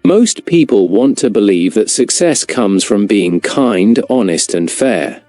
Most people want to believe that success comes from being kind, honest, and fair.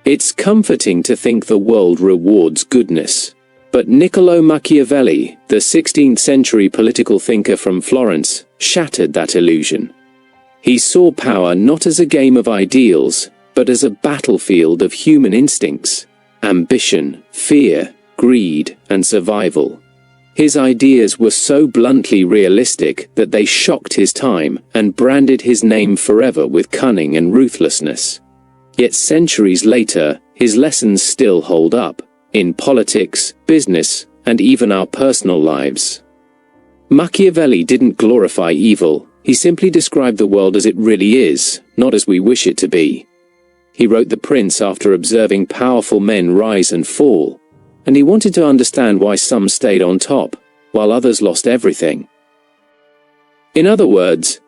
It's comforting to think the world rewards goodness. But Niccolò Machiavelli, the 16th century political thinker from Florence, shattered that illusion. He saw power not as a game of ideals, but as a battlefield of human instincts, ambition, fear, greed, and survival. His ideas were so bluntly realistic that they shocked his time and branded his name forever with cunning and ruthlessness. Yet centuries later, his lessons still hold up, in politics, business, and even our personal lives. Machiavelli didn't glorify evil, he simply described the world as it really is, not as we wish it to be. He wrote The Prince after observing powerful men rise and fall, and he wanted to understand why some stayed on top, while others lost everything. In other words,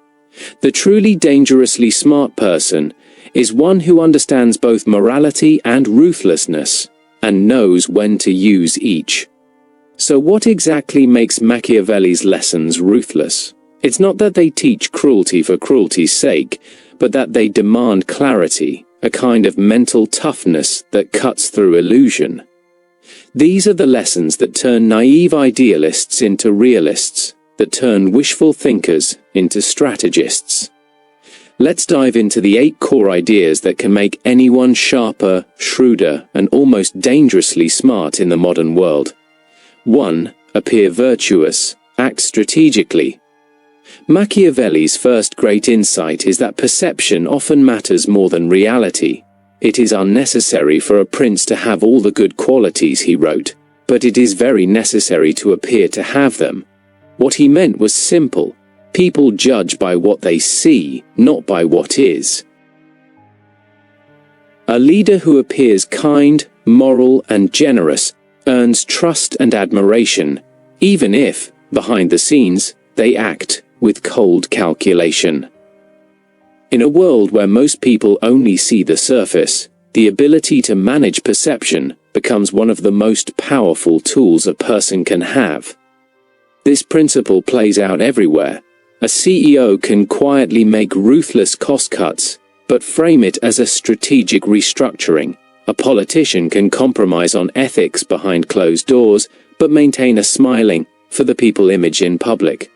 the truly dangerously smart person is one who understands both morality and ruthlessness, and knows when to use each. So what exactly makes Machiavelli's lessons ruthless? It's not that they teach cruelty for cruelty's sake, but that they demand clarity, a kind of mental toughness that cuts through illusion. These are the lessons that turn naive idealists into realists, that turn wishful thinkers into strategists. Let's dive into the 8 core ideas that can make anyone sharper, shrewder, and almost dangerously smart in the modern world. 1. Appear virtuous. Act strategically. Machiavelli's first great insight is that perception often matters more than reality. It is unnecessary for a prince to have all the good qualities, he wrote, but it is very necessary to appear to have them. What he meant was simple. People judge by what they see, not by what is. A leader who appears kind, moral, and generous earns trust and admiration, even if, behind the scenes, they act with cold calculation. In a world where most people only see the surface, the ability to manage perception becomes one of the most powerful tools a person can have. This principle plays out everywhere. A CEO can quietly make ruthless cost cuts, but frame it as a strategic restructuring. A politician can compromise on ethics behind closed doors, but maintain a smiling, for-the-people image in public.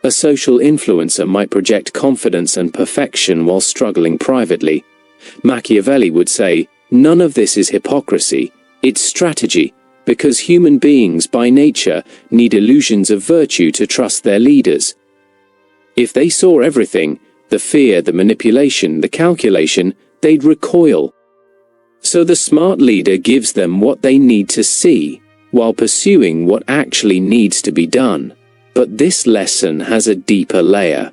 A social influencer might project confidence and perfection while struggling privately. Machiavelli would say, none of this is hypocrisy, it's strategy, because human beings by nature need illusions of virtue to trust their leaders. If they saw everything, the fear, the manipulation, the calculation, they'd recoil. So the smart leader gives them what they need to see, while pursuing what actually needs to be done. But this lesson has a deeper layer.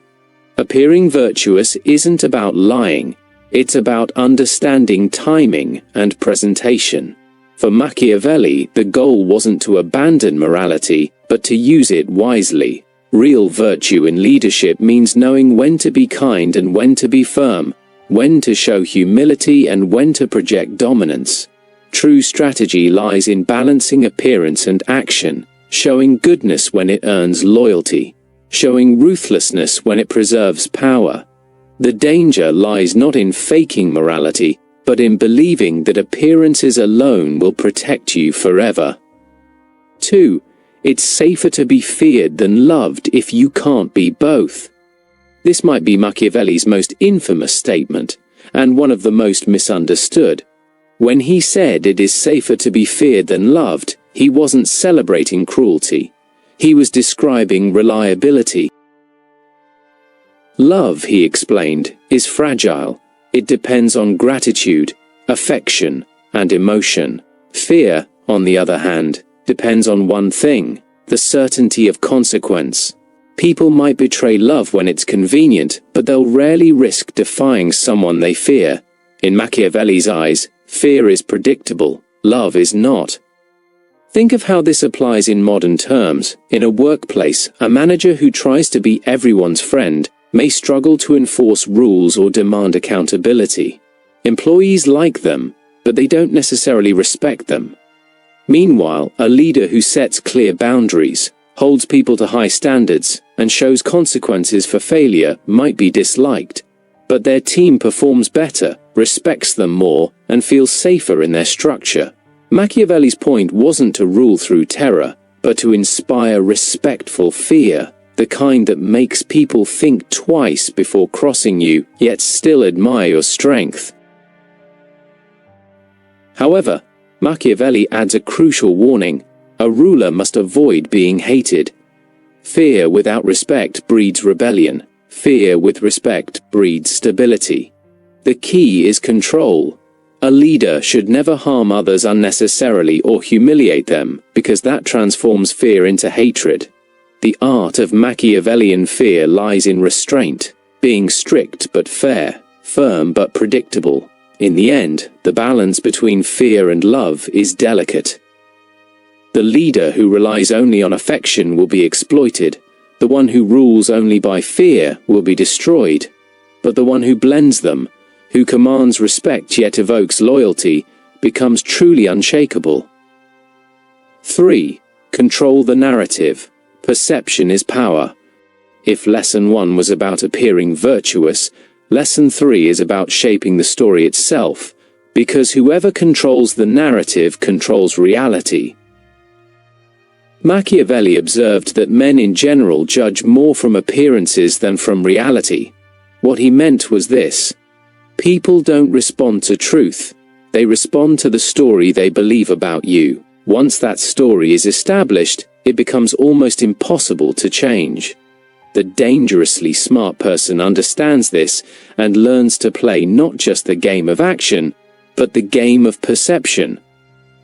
Appearing virtuous isn't about lying, it's about understanding timing and presentation. For Machiavelli, the goal wasn't to abandon morality, but to use it wisely. Real virtue in leadership means knowing when to be kind and when to be firm, when to show humility and when to project dominance. True strategy lies in balancing appearance and action, showing goodness when it earns loyalty, showing ruthlessness when it preserves power. The danger lies not in faking morality, but in believing that appearances alone will protect you forever. 2. It's safer to be feared than loved if you can't be both. This might be Machiavelli's most infamous statement, and one of the most misunderstood. When he said it is safer to be feared than loved, he wasn't celebrating cruelty. He was describing reliability. Love, he explained, is fragile. It depends on gratitude, affection, and emotion. Fear, on the other hand, depends on one thing: the certainty of consequence. People might betray love when it's convenient, but they'll rarely risk defying someone they fear. In Machiavelli's eyes, fear is predictable, love is not. Think of how this applies in modern terms. In a workplace, a manager who tries to be everyone's friend may struggle to enforce rules or demand accountability. Employees like them, but they don't necessarily respect them. Meanwhile, a leader who sets clear boundaries, holds people to high standards, and shows consequences for failure, might be disliked. But their team performs better, respects them more, and feels safer in their structure. Machiavelli's point wasn't to rule through terror, but to inspire respectful fear, the kind that makes people think twice before crossing you, yet still admire your strength. However, Machiavelli adds a crucial warning: a ruler must avoid being hated. Fear without respect breeds rebellion. Fear with respect breeds stability. The key is control. A leader should never harm others unnecessarily or humiliate them, because that transforms fear into hatred. The art of Machiavellian fear lies in restraint, being strict but fair, firm but predictable. In the end, the balance between fear and love is delicate. The leader who relies only on affection will be exploited. The one who rules only by fear will be destroyed. But the one who blends them, who commands respect yet evokes loyalty, becomes truly unshakable. 3. Control the narrative. Perception is power. If Lesson 1 was about appearing virtuous, Lesson 3 is about shaping the story itself, because whoever controls the narrative controls reality. Machiavelli observed that men in general judge more from appearances than from reality. What he meant was this: people don't respond to truth, they respond to the story they believe about you. Once that story is established, it becomes almost impossible to change. The dangerously smart person understands this and learns to play not just the game of action, but the game of perception.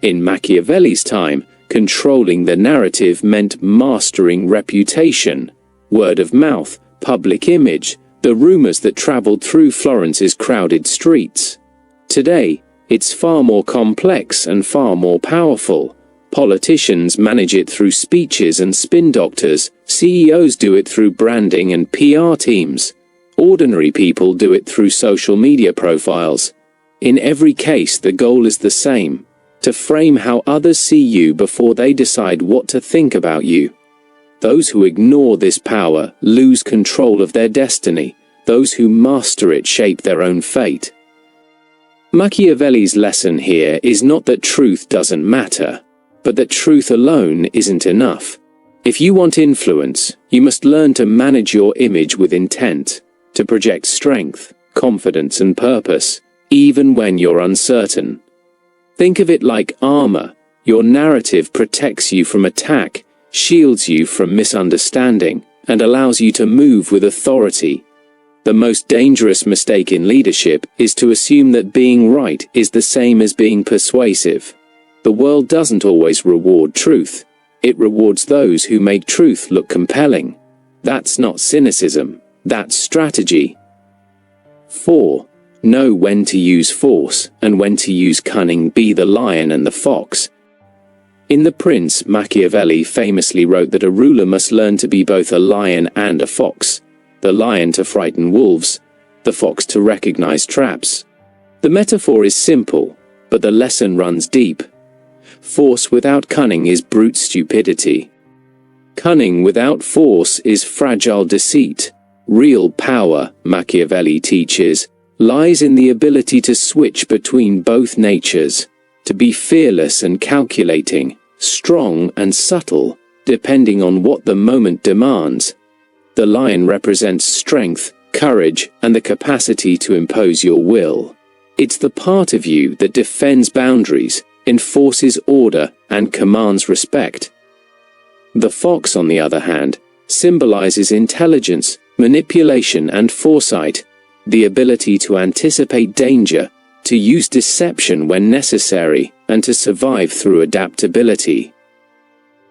In Machiavelli's time, controlling the narrative meant mastering reputation, word of mouth, public image, the rumors that traveled through Florence's crowded streets. Today, it's far more complex and far more powerful. Politicians manage it through speeches and spin doctors, CEOs do it through branding and PR teams. Ordinary people do it through social media profiles. In every case, the goal is the same: to frame how others see you before they decide what to think about you. Those who ignore this power lose control of their destiny. Those who master it shape their own fate. Machiavelli's lesson here is not that truth doesn't matter, but that truth alone isn't enough. If you want influence, you must learn to manage your image with intent, to project strength, confidence, and purpose, even when you're uncertain. Think of it like armor. Your narrative protects you from attack, shields you from misunderstanding, and allows you to move with authority. The most dangerous mistake in leadership is to assume that being right is the same as being persuasive. The world doesn't always reward truth. It rewards those who make truth look compelling. That's not cynicism, that's strategy. 4. Know when to use force and when to use cunning. Be the lion and the fox. In The Prince, Machiavelli famously wrote that a ruler must learn to be both a lion and a fox. The lion to frighten wolves, the fox to recognize traps. The metaphor is simple, but the lesson runs deep. Force without cunning is brute stupidity. Cunning without force is fragile deceit. Real power, Machiavelli teaches, lies in the ability to switch between both natures, to be fearless and calculating, strong and subtle, depending on what the moment demands. The lion represents strength, courage, and the capacity to impose your will. It's the part of you that defends boundaries, enforces order, and commands respect. The fox, on the other hand, symbolizes intelligence, manipulation, and foresight, the ability to anticipate danger, to use deception when necessary, and to survive through adaptability.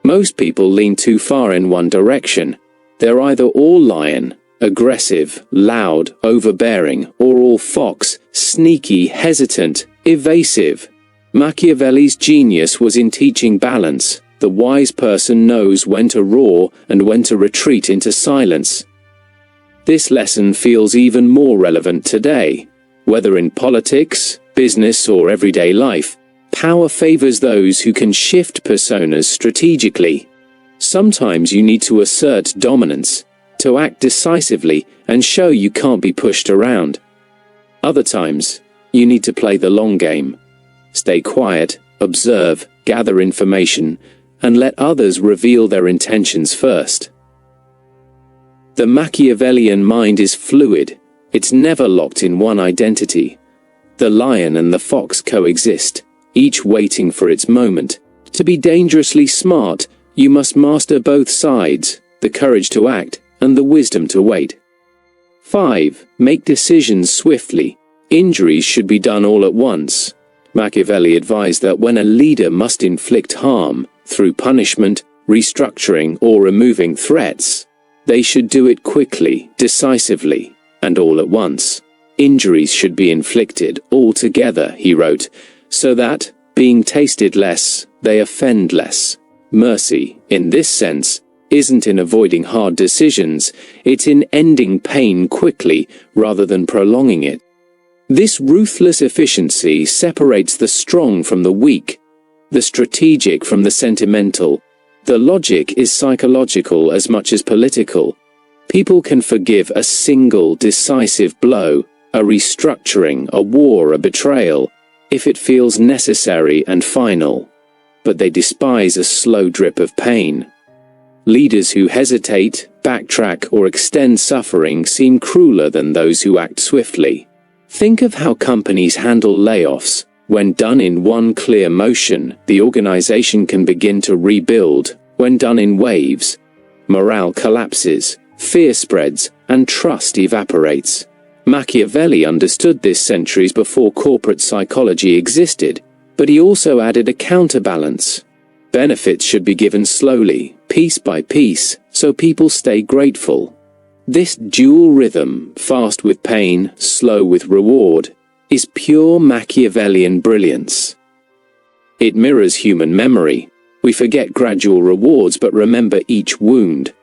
Most people lean too far in one direction. They're either all lion, aggressive, loud, overbearing, or all fox, sneaky, hesitant, evasive. Machiavelli's genius was in teaching balance. The wise person knows when to roar and when to retreat into silence. This lesson feels even more relevant today. Whether in politics, business, or everyday life, power favors those who can shift personas strategically. Sometimes you need to assert dominance, to act decisively and show you can't be pushed around. Other times, you need to play the long game. Stay quiet, observe, gather information, and let others reveal their intentions first. The Machiavellian mind is fluid. It's never locked in one identity. The lion and the fox coexist, each waiting for its moment. To be dangerously smart, you must master both sides, the courage to act and the wisdom to wait. 5. Make decisions swiftly. Injuries should be done all at once. Machiavelli advised that when a leader must inflict harm, through punishment, restructuring, or removing threats, they should do it quickly, decisively, and all at once. Injuries should be inflicted all together, he wrote, so that, being tasted less, they offend less. Mercy, in this sense, isn't in avoiding hard decisions, it's in ending pain quickly rather than prolonging it. This ruthless efficiency separates the strong from the weak, the strategic from the sentimental. The logic is psychological as much as political. People can forgive a single decisive blow, a restructuring, a war, a betrayal, if it feels necessary and final. But they despise a slow drip of pain. Leaders who hesitate, backtrack, or extend suffering seem crueler than those who act swiftly. Think of how companies handle layoffs. When done in one clear motion, the organization can begin to rebuild. When done in waves, morale collapses, fear spreads, and trust evaporates. Machiavelli understood this centuries before corporate psychology existed, but he also added a counterbalance. Benefits should be given slowly, piece by piece, so people stay grateful. This dual rhythm, fast with pain, slow with reward, is pure Machiavellian brilliance. It mirrors human memory. We forget gradual rewards but remember each wound.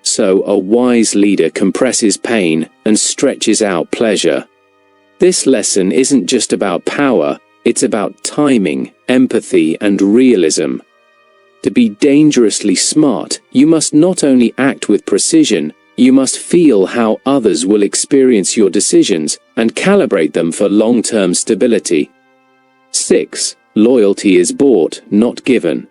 So a wise leader compresses pain and stretches out pleasure. This lesson isn't just about power, it's about timing, empathy, and realism. To be dangerously smart, you must not only act with precision, you must feel how others will experience your decisions and calibrate them for long-term stability. 6. Loyalty is bought, not given.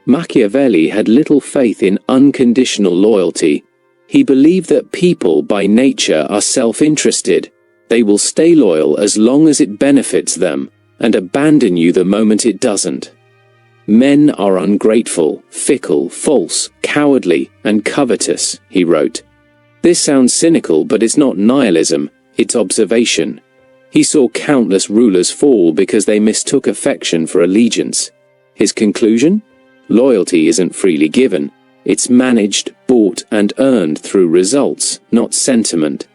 Machiavelli had little faith in unconditional loyalty. He believed that people by nature are self-interested. They will stay loyal as long as it benefits them, and abandon you the moment it doesn't. Men are ungrateful, fickle, false, cowardly, and covetous, he wrote. This sounds cynical, but it's not nihilism, it's observation. He saw countless rulers fall because they mistook affection for allegiance. His conclusion? Loyalty isn't freely given. It's managed, bought, and earned through results, not sentiment.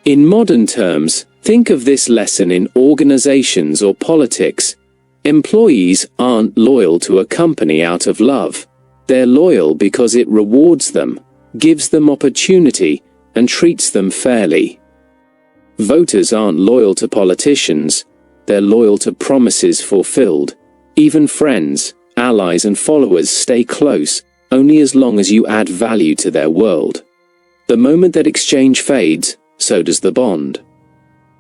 In modern terms, think of this lesson in organizations or politics. Employees aren't loyal to a company out of love. They're loyal because it rewards them, gives them opportunity, and treats them fairly. Voters aren't loyal to politicians. They're loyal to promises fulfilled. Even friends, allies, and followers stay close, only as long as you add value to their world. The moment that exchange fades, so does the bond.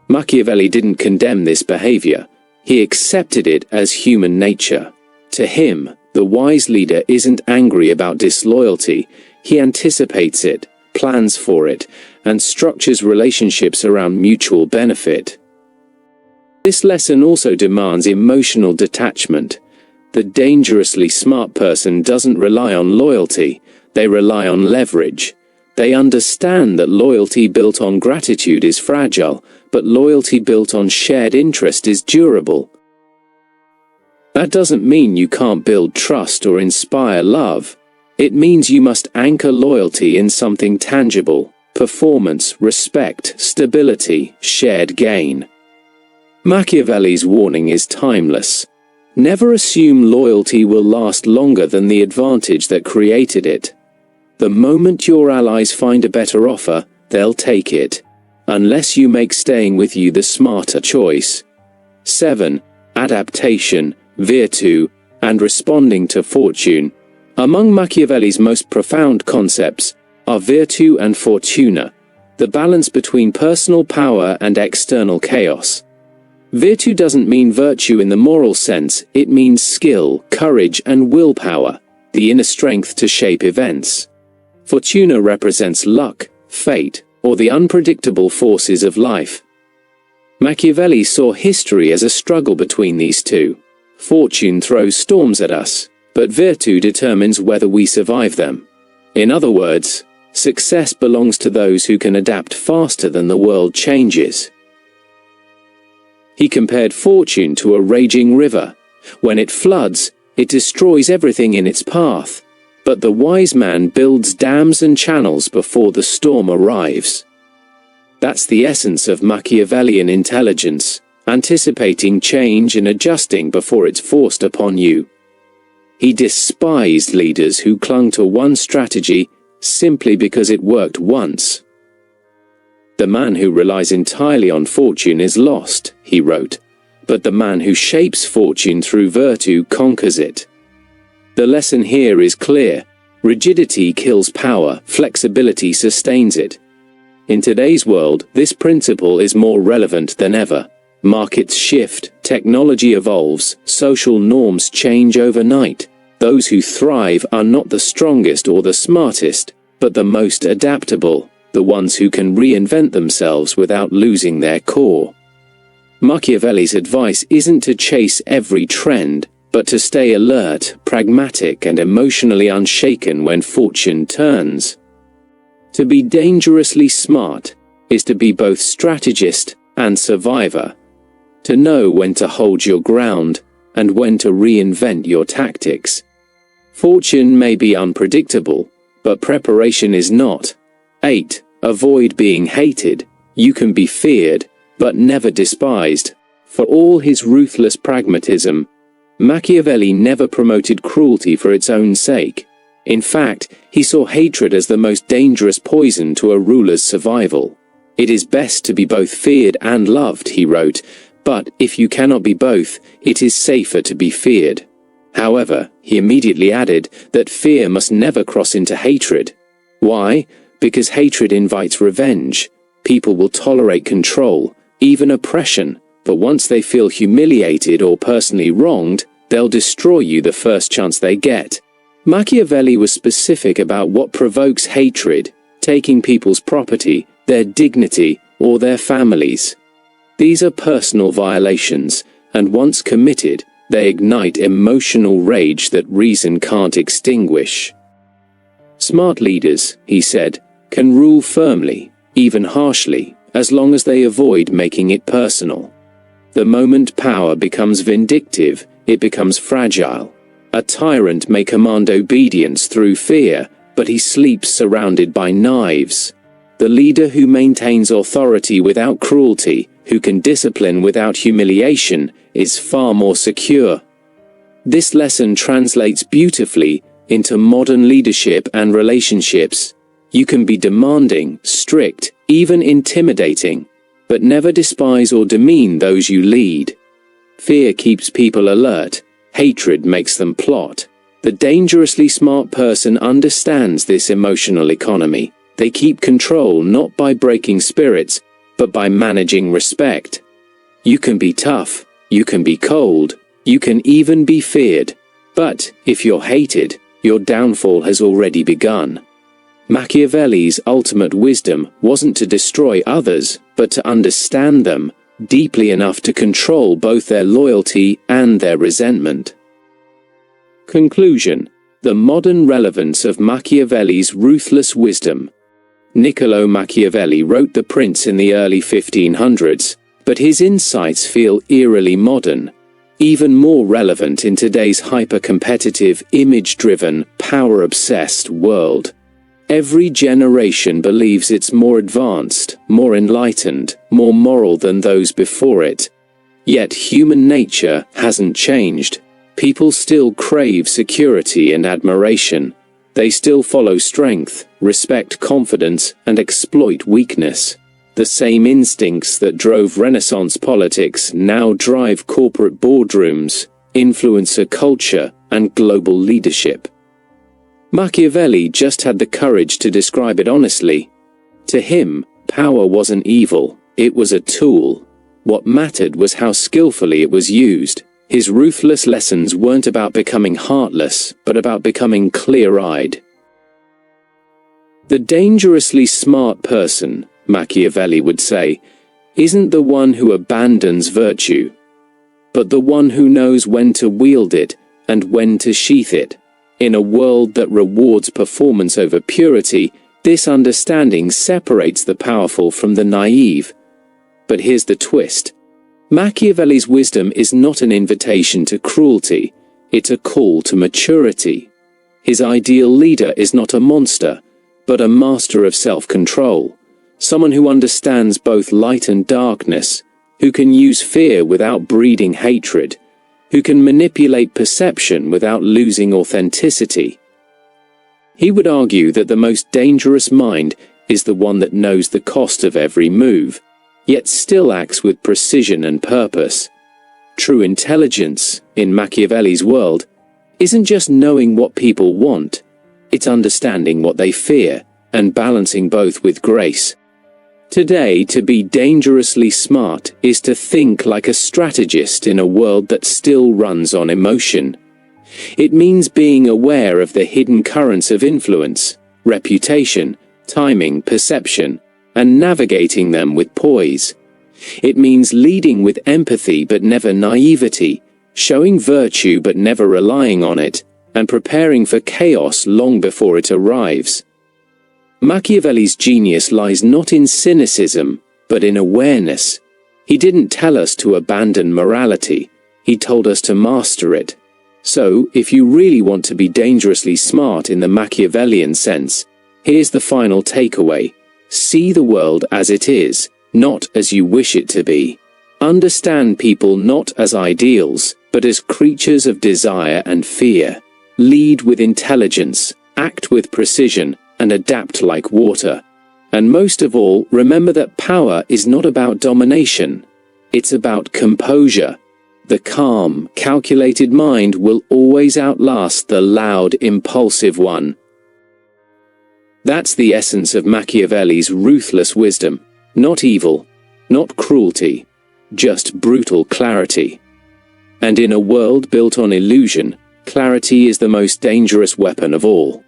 Machiavelli didn't condemn this behavior. He accepted it as human nature. To him, the wise leader isn't angry about disloyalty. He anticipates it, plans for it, and structures relationships around mutual benefit. This lesson also demands emotional detachment. The dangerously smart person doesn't rely on loyalty, they rely on leverage. They understand that loyalty built on gratitude is fragile, but loyalty built on shared interest is durable. That doesn't mean you can't build trust or inspire love. It means you must anchor loyalty in something tangible: performance, respect, stability, shared gain. Machiavelli's warning is timeless. Never assume loyalty will last longer than the advantage that created it. The moment your allies find a better offer, they'll take it, unless you make staying with you the smarter choice. 7. Adaptation, virtue, and responding to fortune. Among Machiavelli's most profound concepts are virtù and fortuna, the balance between personal power and external chaos. Virtù doesn't mean virtue in the moral sense, it means skill, courage, and willpower, the inner strength to shape events. Fortuna represents luck, fate, or the unpredictable forces of life. Machiavelli saw history as a struggle between these two. Fortune throws storms at us, but virtù determines whether we survive them. In other words, success belongs to those who can adapt faster than the world changes. He compared fortune to a raging river. When it floods, it destroys everything in its path. But the wise man builds dams and channels before the storm arrives. That's the essence of Machiavellian intelligence, anticipating change and adjusting before it's forced upon you. He despised leaders who clung to one strategy simply because it worked once. "The man who relies entirely on fortune is lost," he wrote, "but the man who shapes fortune through virtù conquers it." The lesson here is clear. Rigidity kills power, flexibility sustains it. In today's world, this principle is more relevant than ever. Markets shift, technology evolves, social norms change overnight. Those who thrive are not the strongest or the smartest, but the most adaptable, the ones who can reinvent themselves without losing their core. Machiavelli's advice isn't to chase every trend, but to stay alert, pragmatic, and emotionally unshaken when fortune turns. To be dangerously smart is to be both strategist and survivor. To know when to hold your ground and when to reinvent your tactics. Fortune may be unpredictable, but preparation is not. 8. Avoid being hated. You can be feared, but never despised. For all his ruthless pragmatism, Machiavelli never promoted cruelty for its own sake. In fact, he saw hatred as the most dangerous poison to a ruler's survival. "It is best to be both feared and loved," he wrote, "but if you cannot be both, it is safer to be feared." However, he immediately added that fear must never cross into hatred. Why? Because hatred invites revenge. People will tolerate control, even oppression, but once they feel humiliated or personally wronged, they'll destroy you the first chance they get. Machiavelli was specific about what provokes hatred: taking people's property, their dignity, or their families. These are personal violations, and once committed, they ignite emotional rage that reason can't extinguish. Smart leaders, he said, can rule firmly, even harshly, as long as they avoid making it personal. The moment power becomes vindictive, it becomes fragile. A tyrant may command obedience through fear, but he sleeps surrounded by knives. The leader who maintains authority without cruelty, who can discipline without humiliation, is far more secure. This lesson translates beautifully into modern leadership and relationships. You can be demanding, strict, even intimidating, but never despise or demean those you lead. Fear keeps people alert. Hatred makes them plot. The dangerously smart person understands this emotional economy. They keep control not by breaking spirits, but by managing respect. You can be tough, you can be cold, you can even be feared. But if you're hated, your downfall has already begun. Machiavelli's ultimate wisdom wasn't to destroy others, but to understand them deeply enough to control both their loyalty and their resentment. Conclusion: the modern relevance of Machiavelli's ruthless wisdom. Niccolò Machiavelli wrote The Prince in the early 1500s, but his insights feel eerily modern, even more relevant in today's hyper-competitive, image-driven, power-obsessed world. Every generation believes it's more advanced, more enlightened, more moral than those before it. Yet human nature hasn't changed. People still crave security and admiration. They still follow strength, respect confidence, and exploit weakness. The same instincts that drove Renaissance politics now drive corporate boardrooms, influencer culture, and global leadership. Machiavelli just had the courage to describe it honestly. To him, power wasn't evil, it was a tool. What mattered was how skillfully it was used. His ruthless lessons weren't about becoming heartless, but about becoming clear-eyed. The dangerously smart person, Machiavelli would say, isn't the one who abandons virtue, but the one who knows when to wield it and when to sheath it. In a world that rewards performance over purity, this understanding separates the powerful from the naive. But here's the twist. Machiavelli's wisdom is not an invitation to cruelty, it's a call to maturity. His ideal leader is not a monster, but a master of self-control, someone who understands both light and darkness, who can use fear without breeding hatred, who can manipulate perception without losing authenticity. He would argue that the most dangerous mind is the one that knows the cost of every move, yet still acts with precision and purpose. True intelligence, in Machiavelli's world, isn't just knowing what people want, it's understanding what they fear, and balancing both with grace. Today, to be dangerously smart is to think like a strategist in a world that still runs on emotion. It means being aware of the hidden currents of influence, reputation, timing, perception, and navigating them with poise. It means leading with empathy but never naivety, showing virtue but never relying on it, and preparing for chaos long before it arrives. Machiavelli's genius lies not in cynicism, but in awareness. He didn't tell us to abandon morality, he told us to master it. So, if you really want to be dangerously smart in the Machiavellian sense, here's the final takeaway. See the world as it is, not as you wish it to be. Understand people not as ideals, but as creatures of desire and fear. Lead with intelligence, act with precision, and adapt like water. And most of all, remember that power is not about domination. It's about composure. The calm, calculated mind will always outlast the loud, impulsive one. That's the essence of Machiavelli's ruthless wisdom. Not evil, not cruelty, just brutal clarity. And in a world built on illusion, clarity is the most dangerous weapon of all.